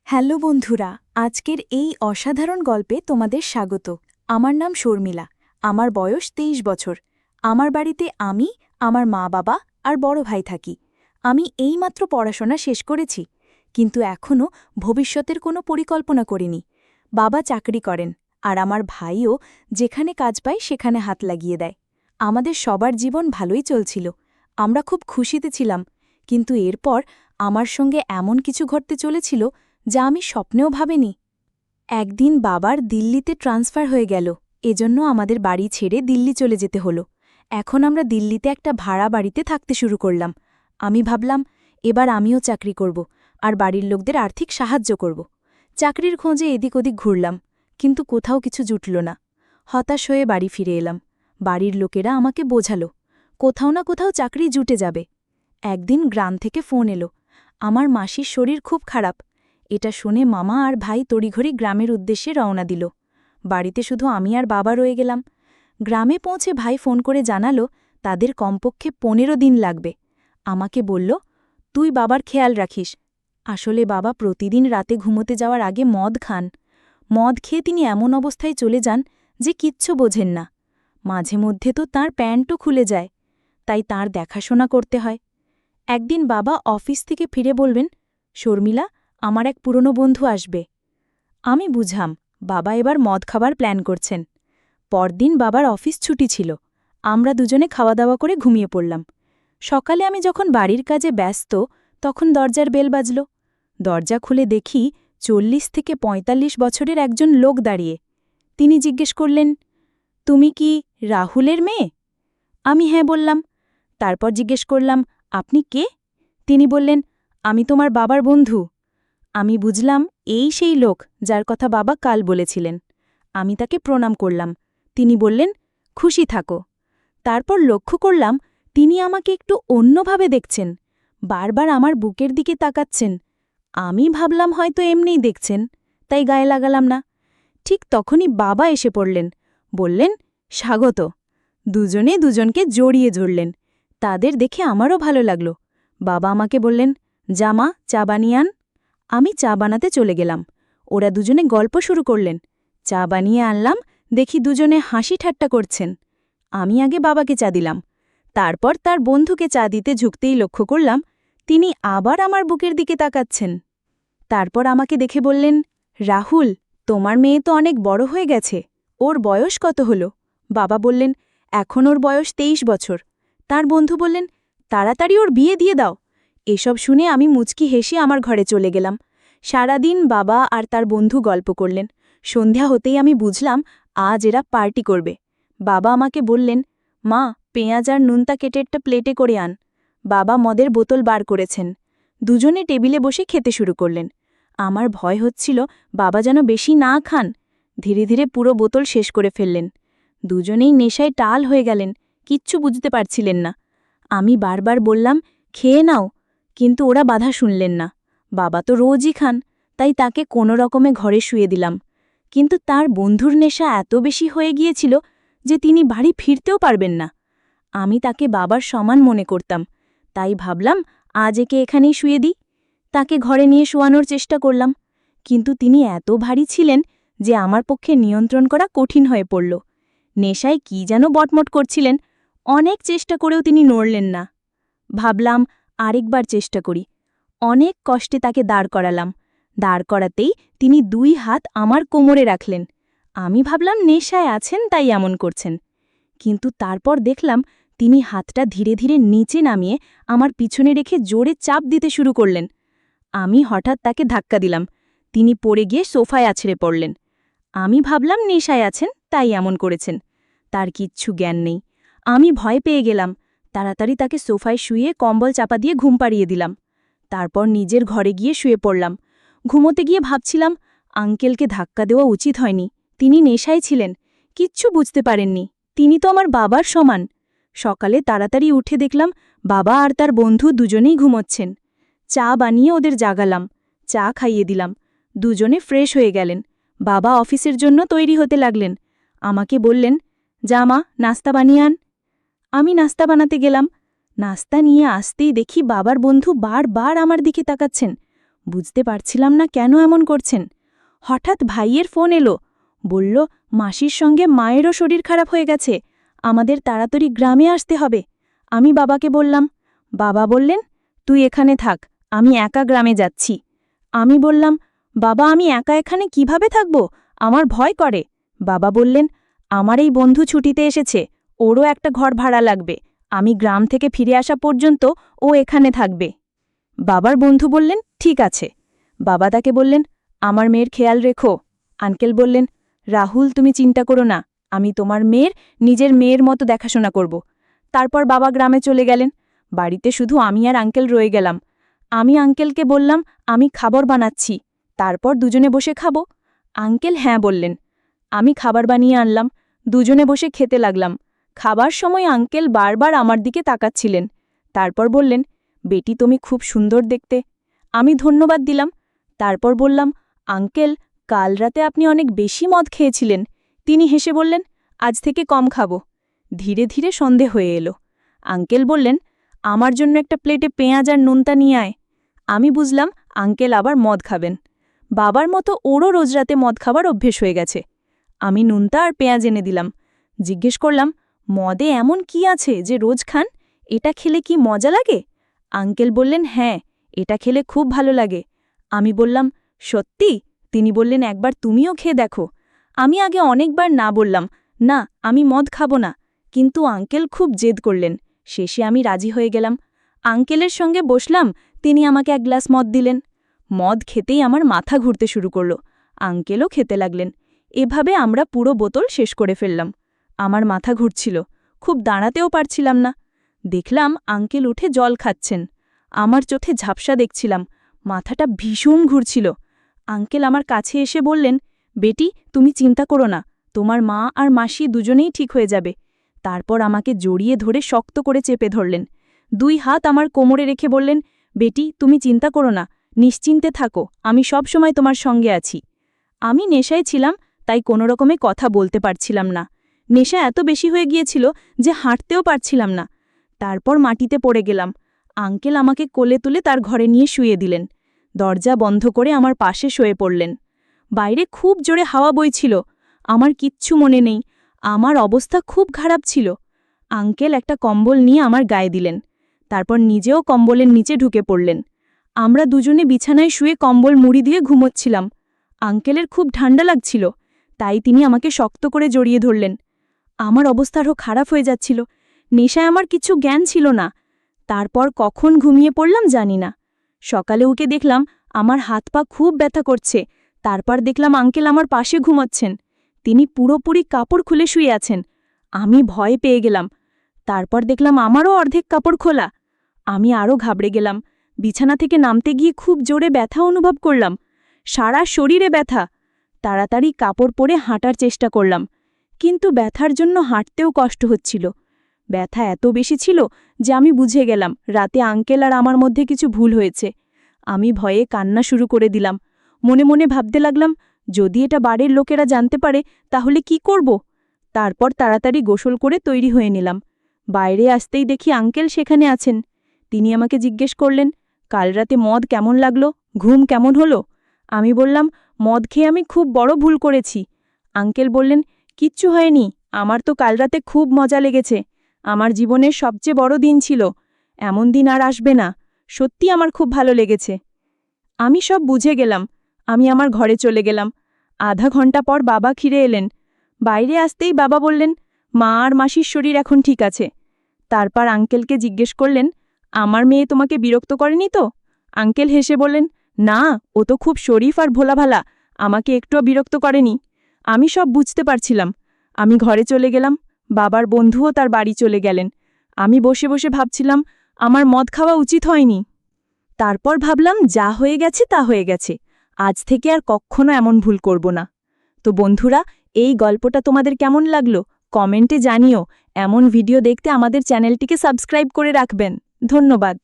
Hello বন্ধুরা, আজকের এই অসাধারণ গল্পে তোমাদের স্বাগত। আমার নাম শর্মিলা। আমার বয়স ২৩ বছর। আমার বাড়িতে আমি, আমার মা বাবা আর বড় ভাই থাকি। আমি এইমাত্র পড়াশোনা শেষ করেছি, কিন্তু এখনও ভবিষ্যতের কোনো পরিকল্পনা করিনি। বাবা চাকরি করেন, আর আমার ভাইও যেখানে কাজ পায় সেখানে হাত লাগিয়ে দেয়। আমাদের সবার জীবন ভালোই চলছিল, আমরা খুব খুশিতে ছিলাম। কিন্তু এরপর আমার সঙ্গে এমন কিছু ঘটতে চলেছিল যা আমি স্বপ্নেও ভাবিনি। একদিন বাবার দিল্লিতে ট্রান্সফার হয়ে গেল, এজন্য আমাদের বাড়ি ছেড়ে দিল্লি চলে যেতে হলো। এখন আমরা দিল্লিতে একটা ভাড়া বাড়িতে থাকতে শুরু করলাম। আমি ভাবলাম এবার আমিও চাকরি করব, আর বাড়ির লোকদের আর্থিক সাহায্য করব। চাকরির খোঁজে এদিক ওদিক ঘুরলাম, কিন্তু কোথাও কিছু জুটল না। হতাশ হয়ে বাড়ি ফিরে এলাম। বাড়ির লোকেরা আমাকে বোঝালো কোথাও না কোথাও চাকরি জুটে যাবে। একদিন গ্রাম থেকে ফোন এলো, আমার মাসির শরীর খুব খারাপ। এটা শুনে মামা আর ভাই তড়িঘড়ি গ্রামের উদ্দেশ্যে রওনা দিল। বাড়িতে শুধু আমি আর বাবা রয়ে গেলাম। গ্রামে পৌঁছে ভাই ফোন করে জানালো তাদের কমপক্ষে ১৫ দিন লাগবে। আমাকে বলল, তুই বাবার খেয়াল রাখিস। আসলে বাবা প্রতিদিন রাতে ঘুমোতে যাওয়ার আগে মদ খান। মদ খেয়ে তিনি এমন অবস্থায় চলে যান যে কিচ্ছু বোঝেন না। মাঝে মধ্যে তো তাঁর প্যান্টও খুলে যায়, তাই তাঁর দেখাশোনা করতে হয়। একদিন বাবা অফিস থেকে ফিরে বলবেন, শর্মিলা, আমার এক পুরনো বন্ধু আসবে। আমি বুঝাম বাবা এবার মদ খাবার প্ল্যান করছেন। পরদিন বাবার অফিস ছুটি ছিল। আমরা দুজনে খাওয়া দাওয়া করে ঘুমিয়ে পড়লাম। সকালে আমি যখন বাড়ির কাজে ব্যস্ত, তখন দরজার বেল বাজল। দরজা খুলে দেখি ৪০ থেকে ৪৫ বছরের একজন লোক দাঁড়িয়ে। তিনি জিজ্ঞেস করলেন, তুমি কি রাহুলের মেয়ে? আমি হ্যাঁ বললাম। তারপর জিজ্ঞেস করলাম, আপনি কে? তিনি বললেন, আমি তোমার বাবার বন্ধু। আমি বুঝলাম এই সেই লোক যার কথা বাবা কাল বলেছিলেন। আমি তাকে প্রণাম করলাম। তিনি বললেন, খুশি থাকো। তারপর লক্ষ্য করলাম তিনি আমাকে একটু অন্যভাবে দেখছেন, বারবার আমার বুকের দিকে তাকাচ্ছেন। আমি ভাবলাম হয়তো এমনিই দেখছেন, তাই গায়ে লাগালাম না। ঠিক তখনই বাবা এসে পড়লেন, বললেন, স্বাগত। দুজনে দুজনকে জড়িয়ে ধরলেন। তাদের দেখে আমারও ভালো লাগল। বাবা আমাকে বললেন, জামা, চা বানিয়ে আন। আমি চা বানাতে চলে গেলাম। ওরা দুজনে গল্প শুরু করলেন। চা বানিয়ে আনলাম, দেখি দুজনে হাসি ঠাট্টা করছেন। আমি আগে বাবাকে চা দিলাম, তারপর তার বন্ধুকে চা দিতে ঝুঁকতেই লক্ষ্য করলাম তিনি আবার আমার বুকের দিকে তাকাচ্ছেন। তারপর আমাকে দেখে বললেন, রাহুল, তোমার মেয়ে তো অনেক বড় হয়ে গেছে। ওর বয়স কত হল? বাবা বললেন, এখন ওর বয়স ২৩ বছর। তার বন্ধু বললেন, তাড়াতাড়ি ওর বিয়ে দিয়ে দাও। এসব শুনে আমি মুচকি হেসে আমার ঘরে চলে গেলাম। সারাদিন বাবা আর তার বন্ধু গল্প করলেন। সন্ধ্যা হতেই আমি বুঝলাম আজ এরা পার্টি করবে। বাবা আমাকে বললেন, মা, পেঁয়াজ আর নুনতা কেটে একটা প্লেটে করে আন। বাবা মদের বোতল বার করেছেন। দুজনে টেবিলে বসে খেতে শুরু করলেন। আমার ভয় হচ্ছিল বাবা যেন বেশি না খান। ধীরে ধীরে পুরো বোতল শেষ করে ফেললেন। দুজনেই নেশায় টাল হয়ে গেলেন, কিচ্ছু বুঝতে পারছিলেন না। আমি বারবার বললাম, খেয়ে নাও, কিন্তু ওরা বাধা শুনলেন না। বাবা তো রোজই খান, তাই তাকে কোনো রকমে ঘরে শুয়ে দিলাম। কিন্তু তার বন্ধুর নেশা এত বেশি হয়ে গিয়েছিল যে তিনি বাড়ি ফিরতেও পারবেন না। আমি তাকে বাবার সমান মনে করতাম, তাই ভাবলাম আজ একে এখানেই শুয়ে দিই। তাকে ঘরে নিয়ে শোয়ানোর চেষ্টা করলাম, কিন্তু তিনি এত ভারী ছিলেন যে আমার পক্ষে নিয়ন্ত্রণ করা কঠিন হয়ে পড়ল। নেশায় কি যেন বটমট করছিলেন, অনেক চেষ্টা করেও তিনি নড়লেন না। ভাবলাম আরেকবার চেষ্টা করি। অনেক কষ্টে তাকে দাঁড় করালাম। দাঁড় করাতেই তিনি ২ হাত আমার কোমরে রাখলেন। আমি ভাবলাম নেশায় আছেন তাই এমন করছেন, কিন্তু তারপর দেখলাম তিনি হাতটা ধীরে ধীরে নিচে নামিয়ে আমার পিছনে রেখে জোরে চাপ দিতে শুরু করলেন। আমি হঠাৎ তাকে ধাক্কা দিলাম। তিনি পড়ে গিয়ে সোফায় আছড়ে পড়লেন। আমি ভাবলাম নেশায় আছেন তাই এমন করেছেন, তার কিচ্ছু জ্ঞান নেই। আমি ভয় পেয়ে গেলাম। তাড়াতাড়ি তাকে সোফায় শুয়ে কম্বল চাপা দিয়ে ঘুম পাড়িয়ে দিলাম। তারপর নিজের ঘরে গিয়ে শুয়ে পড়লাম। ঘুমোতে গিয়ে ভাবছিলাম আঙ্কেলকে ধাক্কা দেওয়া উচিত হয়নি, তিনি নেশায় ছিলেন, কিচ্ছু বুঝতে পারেননি। তিনি তো আমার বাবার সমান। সকালে তাড়াতাড়ি উঠে দেখলাম বাবা আর তার বন্ধু দুজনেই ঘুমোচ্ছেন। চা বানিয়ে ওদের জাগালাম, চা খাইয়ে দিলাম। দুজনে ফ্রেশ হয়ে গেলেন। বাবা অফিসের জন্য তৈরি হতে লাগলেন। আমাকে বললেন, যা মা, নাস্তা বানিয়ে আন। আমি নাস্তা বানাতে গেলাম। নাস্তা নিয়ে আসতেই দেখি বাবার বন্ধু বারবার আমার দিকে তাকাচ্ছেন। বুঝতে পারছিলাম না কেন এমন করছেন। হঠাৎ ভাইয়ের ফোন এলো, বলল মাসির সঙ্গে মায়েরও শরীর খারাপ হয়ে গেছে, আমাদের তাড়াতাড়ি গ্রামে আসতে হবে। আমি বাবাকে বললাম। বাবা বললেন, তুই এখানে থাক, আমি একা গ্রামে যাচ্ছি। আমি বললাম, বাবা আমি একা এখানে কিভাবে থাকব, আমার ভয় করে। বাবা বললেন, আমার এই বন্ধু ছুটিতে এসেছে, ওরও একটা ঘর ভাড়া লাগবে, আমি গ্রাম থেকে ফিরে আসা পর্যন্ত ও এখানে থাকবে। বাবার বন্ধু বললেন, ঠিক আছে। বাবা তাকে বললেন, আমার মেয়ের খেয়াল রেখো। আঙ্কেল বললেন, রাহুল তুমি চিন্তা করো না, আমি তোমার মেয়ের নিজের মেয়ের মতো দেখাশোনা করব। তারপর বাবা গ্রামে চলে গেলেন। বাড়িতে শুধু আমি আর আঙ্কেল রয়ে গেলাম। আমি আঙ্কেলকে বললাম, আমি খাবার বানাচ্ছি, তারপর দুজনে বসে খাবো। আঙ্কেল হ্যাঁ বললেন। আমি খাবার বানিয়ে আনলাম, দুজনে বসে খেতে লাগলাম। খাবার সময় আঙ্কেল বারবার আমার দিকে তাকাচ্ছিলেন। তারপর বললেন, বেটি তুমি খুব সুন্দর দেখতে। আমি ধন্যবাদ দিলাম। তারপর বললাম, আঙ্কেল কাল রাতে আপনি অনেক বেশি মদ খেয়েছিলেন। তিনি হেসে বললেন, আজ থেকে কম খাবো। ধীরে ধীরে সন্ধে হয়ে এলো। আঙ্কেল বললেন, আমার জন্য একটা প্লেটে পেঁয়াজ আর নুনতা নিয়ে আয়। আমি বুঝলাম আঙ্কেল আবার মদ খাবেন। বাবার মতো ওরও রোজ রাতে মদ খাবার অভ্যেস হয়ে গেছে। আমি নুনতা আর পেঁয়াজ এনে দিলাম। জিজ্ঞেস করলাম, মদে এমন কি আছে যে রোজ খান, এটা খেলে কি মজা লাগে? আঙ্কেল বললেন, হ্যাঁ, এটা খেলে খুব ভালো লাগে। আমি বললাম, সত্যি? তিনি বললেন, একবার তুমিও খেয়ে দেখো। আমি আগে অনেকবার না বললাম, না আমি মদ খাবো না, কিন্তু আঙ্কেল খুব জেদ করলেন। শেষে আমি রাজি হয়ে গেলাম। আঙ্কেলের সঙ্গে বসলাম, তিনি আমাকে এক গ্লাস মদ দিলেন। মদ খেতেই আমার মাথা ঘুরতে শুরু করল। আঙ্কেলও খেতে লাগলেন। এভাবে আমরা পুরো বোতল শেষ করে ফেললাম। আমার মাথা ঘুরছিল, খুব দাঁড়াতেও পারছিলাম না। দেখলাম আঙ্কেল উঠে জল খাচ্ছেন। আমার চোখে ঝাপসা দেখছিলাম, মাথাটা ভীষণ ঘুরছিল। আঙ্কেল আমার কাছে এসে বললেন, বেটি তুমি চিন্তা করো না, তোমার মা আর মাসি দুজনেই ঠিক হয়ে যাবে। তারপর আমাকে জড়িয়ে ধরে শক্ত করে চেপে ধরলেন। দুই হাত আমার কোমরে রেখে বললেন, বেটি তুমি চিন্তা করো না, নিশ্চিন্তে থাকো, আমি সব সময় তোমার সঙ্গে আছি। আমি নেশায় ছিলাম, তাই কোনোরকমে কথা বলতে পারছিলাম না। নেশা এত বেশি হয়ে গিয়েছিল যে হাঁটতেও পারছিলাম না। তারপর মাটিতে পড়ে গেলাম। আঙ্কেল আমাকে কোলে তুলে তার ঘরে নিয়ে শুয়ে দিলেন। দরজা বন্ধ করে আমার পাশে শুয়ে পড়লেন। বাইরে খুব জোরে হাওয়া বইছিল। আমার কিচ্ছু মনে নেই, আমার অবস্থা খুব খারাপ ছিল। আঙ্কেল একটা কম্বল নিয়ে আমার গায়ে দিলেন, তারপর নিজেও কম্বলের নিচে ঢুকে পড়লেন। আমরা দুজনে বিছানায় শুয়ে কম্বল মুড়ি দিয়ে ঘুমোচ্ছিলাম। আঙ্কেলের খুব ঠান্ডা লাগছিল, তাই তিনি আমাকে শক্ত করে জড়িয়ে ধরলেন। আমার অবস্থা আরও খারাপ হয়ে যাচ্ছিল। নেশায় আমার কিছু জ্ঞান ছিল না। তারপর কখন ঘুমিয়ে পড়লাম জানি না। সকালে উঠে দেখলাম আমার হাত পা খুব ব্যথা করছে। তারপর দেখলাম আঙ্কেল আমার পাশে ঘুমাচ্ছেন। তিনি পুরোপুরি কাপড় খুলে শুয়ে আছেন। আমি ভয় পেয়ে গেলাম। তারপর দেখলাম আমারও অর্ধেক কাপড় খোলা। আমি আরও ঘাবড়ে গেলাম। বিছানা থেকে নামতে গিয়ে খুব জোরে ব্যথা অনুভব করলাম, সারা শরীরে ব্যথা। তাড়াতাড়ি কাপড় পরে হাঁটার চেষ্টা করলাম, কিন্তু ব্যথার জন্য হাঁটতেও কষ্ট হচ্ছিল। ব্যথা এত বেশি ছিল যে আমি বুঝে গেলাম রাতে আঙ্কেল আর আমার মধ্যে কিছু ভুল হয়েছে। আমি ভয়ে কান্না শুরু করে দিলাম। মনে মনে ভাবতে লাগলাম, যদি এটা বাড়ির লোকেরা জানতে পারে তাহলে কি করব? তারপর তাড়াতাড়ি গোসল করে তৈরি হয়ে নিলাম। বাইরে আসতেই দেখি আঙ্কেল সেখানে আছেন। তিনি আমাকে জিজ্ঞেস করলেন, কাল রাতে মদ কেমন লাগলো, ঘুম কেমন হলো? আমি বললাম, মদ খেয়ে আমি খুব বড় ভুল করেছি। আঙ্কেল বললেন, কিচ্ছু হয়নি, আমার তো কাল রাতে খুব মজা লেগেছে। আমার জীবনের সবচেয়ে বড় দিন ছিল, এমন দিন আর আসবে না। সত্যি আমার খুব ভালো লেগেছে। আমি সব বুঝে গেলাম। আমি আমার ঘরে চলে গেলাম। আধা ঘন্টা পর বাবা ফিরে এলেন। বাইরে আসতেই বাবা বললেন, মা আর মাসির শরীর এখন ঠিক আছে। তারপর আঙ্কেলকে জিজ্ঞেস করলেন, আমার মেয়ে তোমাকে বিরক্ত করেনি তো? আঙ্কেল হেসে বললেন, না, ও তো খুব শরীফ আর ভোলাভালা, আমাকে একটুও বিরক্ত করেনি। আমি সব বুঝতে পারছিলাম। আমি ঘরে চলে গেলাম। বাবার বন্ধুও তার বাড়ি চলে গেলেন। আমি বসে বসে ভাবছিলাম, আমার মদ খাওয়া উচিত হয়নি। তারপর ভাবলাম, যা হয়ে গেছে তা হয়ে গেছে, আজ থেকে আর কখনো এমন ভুল করব না। তো বন্ধুরা, এই গল্পটা তোমাদের কেমন লাগলো কমেন্টে জানিও। এমন ভিডিও দেখতে আমাদের চ্যানেলটিকে সাবস্ক্রাইব করে রাখবেন। ধন্যবাদ।